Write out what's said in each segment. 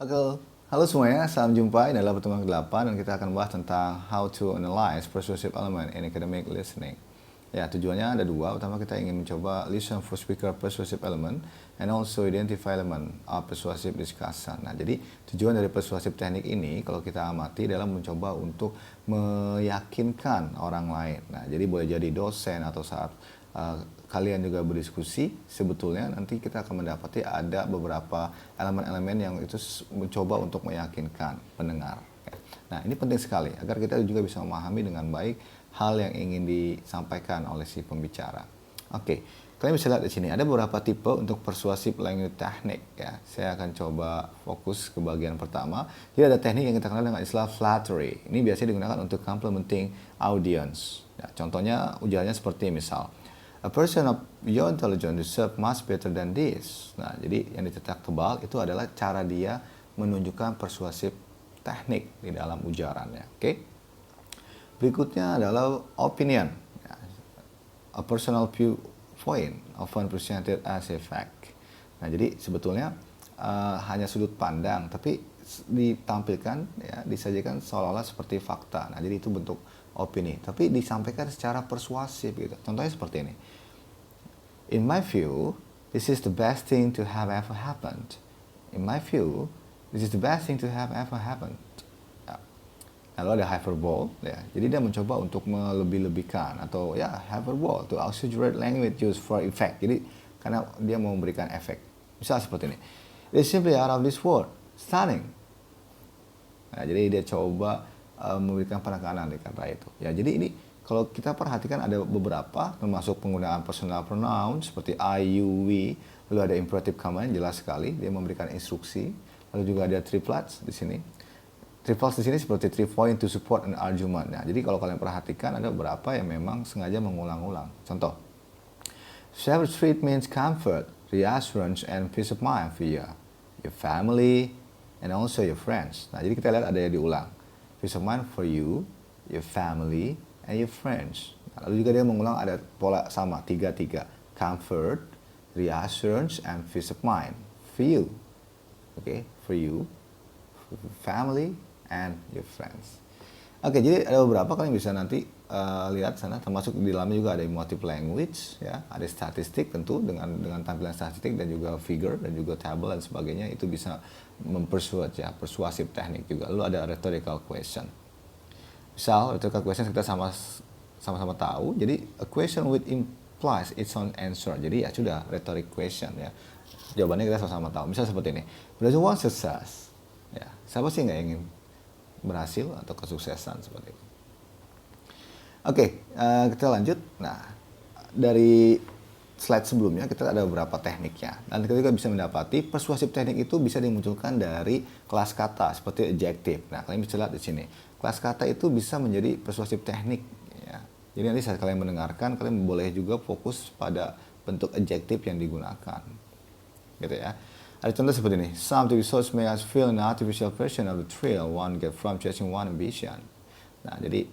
Oke, halo semuanya, salam jumpa. Ini adalah pertemuan ke-8 dan kita akan bahas tentang how to analyze persuasive element in academic listening. Ya, tujuannya ada dua. Pertama, kita ingin mencoba listen for speaker persuasive element and also identify element of persuasive discussion. Nah, jadi tujuan dari persuasive teknik ini kalau kita amati adalah mencoba untuk meyakinkan orang lain. Nah, jadi boleh jadi dosen atau saat kalian juga berdiskusi, sebetulnya nanti kita akan mendapati ada beberapa elemen-elemen yang itu mencoba untuk meyakinkan pendengar. Nah, ini penting sekali agar kita juga bisa memahami dengan baik hal yang ingin disampaikan oleh si pembicara. Oke, kalian bisa lihat di sini ada beberapa tipe untuk persuasive language technique ya. Saya akan coba fokus ke bagian pertama. Jadi ada teknik yang kita kenal dengan istilah flattery. Ini biasanya digunakan untuk complimenting audience. Ya, contohnya ujarannya seperti misal, "A person of your intelligence deserve much better than this." Nah, jadi yang dicetak tebal itu adalah cara dia menunjukkan persuasif teknik di dalam ujarannya. Oke. Berikutnya adalah opinion. Ya, a personal viewpoint often presented as a fact. Nah, jadi sebetulnya hanya sudut pandang, tapi ditampilkan, ya, disajikan seolah-olah seperti fakta. Nah, jadi itu bentuk opini, tapi disampaikan secara persuasif gitu. Contohnya seperti ini. "In my view, this is the best thing to have ever happened. In my view, this is the best thing to have ever happened." Ya. Lalu ada hyperbole, ya. Jadi dia mencoba untuk melebih-lebihkan atau ya hyperbole to exaggerate language used for effect. Jadi karena dia mau memberikan efek. Misal seperti ini. "It's simply out of this world. Stunning." Nah, jadi dia coba memberikan penekanan di kata itu. Ya, jadi ini kalau kita perhatikan ada beberapa, termasuk penggunaan personal pronoun seperti I, you, we, lalu ada imperative command, jelas sekali dia memberikan instruksi, lalu juga ada triplets di sini. Triplets di sini seperti 3 point to support an argument. Nah, jadi kalau kalian perhatikan ada beberapa yang memang sengaja mengulang-ulang. Contoh, "Safe street means comfort, reassurance, and peace of mind for you, your family, and also your friends." Nah, jadi kita lihat ada yang diulang. Peace of mind for you, your family, and your friends. Nah, lalu juga dia mengulang ada pola sama, 3-3. Comfort, reassurance, and peace of mind. For you. Oke, for you, for family, and your friends. Oke, jadi ada beberapa kalian bisa nanti lihat sana, termasuk di dalamnya juga ada emotive language, ya, ada statistik tentu dengan tampilan statistik dan juga figure dan juga table dan sebagainya, itu bisa mempersuade, ya, persuasif teknik juga. Lalu ada rhetorical question. Misal rhetorical question kita sama-sama tahu, jadi a question which implies its own answer. Jadi ya sudah rhetoric question, ya. Jawabannya kita sama-sama tahu. Misal seperti ini. Does one success? Ya, siapa sih nggak ingin berhasil atau kesuksesan seperti itu. Oke, kita lanjut. Nah, dari slide sebelumnya kita ada beberapa tekniknya. Dan kita juga bisa mendapati persuasif teknik itu bisa dimunculkan dari kelas kata seperti adjective. Nah, kalian bisa lihat di sini. Kelas kata itu bisa menjadi persuasif teknik. Ya. Jadi nanti saat kalian mendengarkan, kalian boleh juga fokus pada bentuk adjective yang digunakan. Gitu ya. Ada contoh seperti ini. "Some episodes make us feel an artificial version of the thrill one get from chasing one ambition." Nah, jadi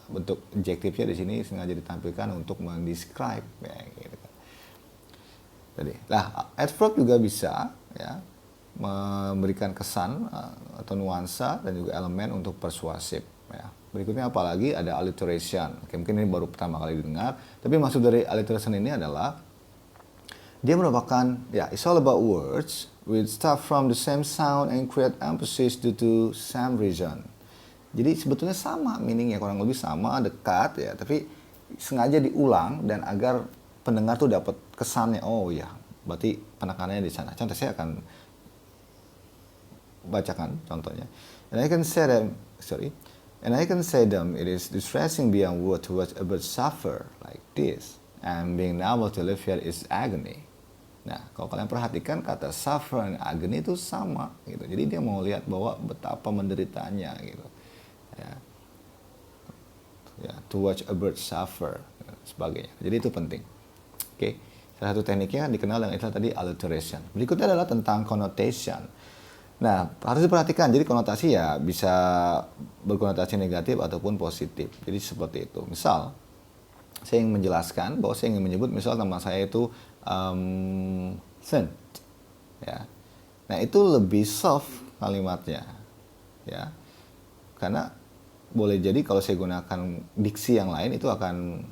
bentuk adjektifnya di sini sengaja ditampilkan untuk mendescribe, ya, gitu kan. Jadi, nah, adverb juga bisa, ya, memberikan kesan atau nuansa dan juga elemen untuk persuasif. Ya. Berikutnya apalagi ada alliteration. Oke, mungkin ini baru pertama kali didengar, tapi maksud dari alliteration ini adalah dia merupakan, ya, it's all about words which start from the same sound and create emphasis due to same reason. Jadi sebetulnya sama meaningnya, kurang lebih sama, dekat, ya, tapi sengaja diulang dan agar pendengar tuh dapat kesannya, oh ya, berarti penekanannya di sana. Contoh saya akan bacakan contohnya. And I can say them it is distressing beyond word to watch a bird suffer like this, and being able to alleviate its agony. Nah, kalau kalian perhatikan kata suffer dan agony itu sama gitu. Jadi dia mau lihat bahwa betapa menderitanya gitu. Ya, to watch a bird suffer, ya, sebagainya. Jadi itu penting. Oke. Salah satu tekniknya dikenal dengan istilah tadi alliteration. Berikutnya adalah tentang connotation. Nah, harus diperhatikan. Jadi konotasi ya bisa berkonotasi negatif ataupun positif. Jadi seperti itu. Misal, saya ingin menjelaskan bahwa saya ingin menyebut misal nama saya itu Saint. Ya. Nah, itu lebih soft kalimatnya, ya. Karena boleh jadi kalau saya gunakan diksi yang lain itu akan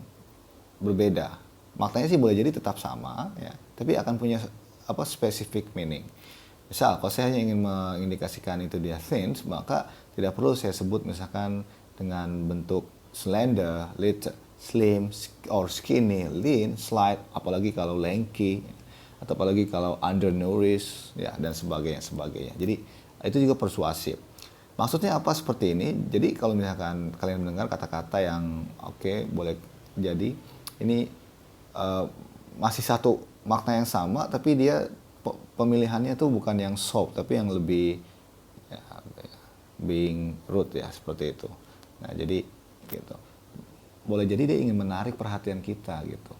berbeda. Maknanya sih boleh jadi tetap sama, ya, tapi akan punya specific meaning. Misal, kalau saya hanya ingin mengindikasikan itu dia thins, maka tidak perlu saya sebut misalkan dengan bentuk slender, slim, or skinny, lean, slight, apalagi kalau lanky, atau apalagi kalau undernourished, ya, dan sebagainya. Jadi itu juga persuasif. Maksudnya apa seperti ini? Jadi kalau misalkan kalian mendengar kata-kata yang boleh jadi ini masih satu makna yang sama, tapi dia pemilihannya tuh bukan yang soft, tapi yang lebih ya, being rude, ya, seperti itu. Nah, jadi gitu. Boleh jadi dia ingin menarik perhatian kita gitu.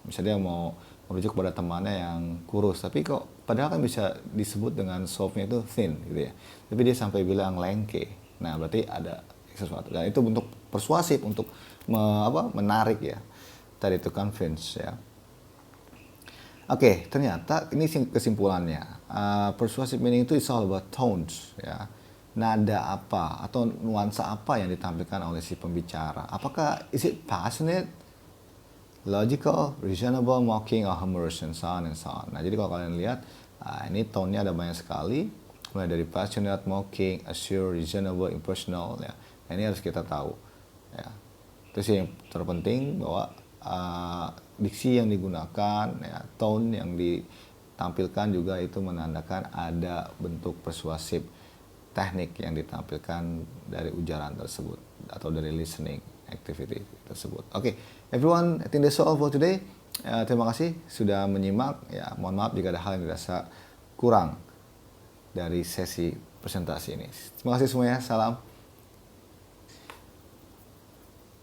Misalnya dia mau merujuk pada temannya yang kurus, tapi kok padahal kan bisa disebut dengan softnya itu thin gitu ya. Tapi dia sampai bilang lengke. Nah, berarti ada sesuatu. Dan itu untuk persuasif, untuk menarik, ya. Tadi itu convince, ya. Oke, ternyata ini kesimpulannya. Persuasive meaning itu is all about tones, ya. Nada apa atau nuansa apa yang ditampilkan oleh si pembicara. Apakah is it passionate, logical, reasonable, mocking, or humorous, and so on and so on. Nah, jadi kalau kalian lihat, ini tone-nya ada banyak sekali, mulai dari passionate, mocking, assure, reasonable, impersonal, ya. Nah, ini harus kita tahu, ya. Itu sih yang terpenting, bahwa diksi yang digunakan, ya, tone yang ditampilkan juga itu menandakan ada bentuk persuasif teknik yang ditampilkan dari ujaran tersebut atau dari listening activity tersebut. Oke, everyone, I think that's all for today. Terima kasih sudah menyimak. Ya, mohon maaf jika ada hal yang dirasa kurang dari sesi presentasi ini. Terima kasih semuanya. Salam.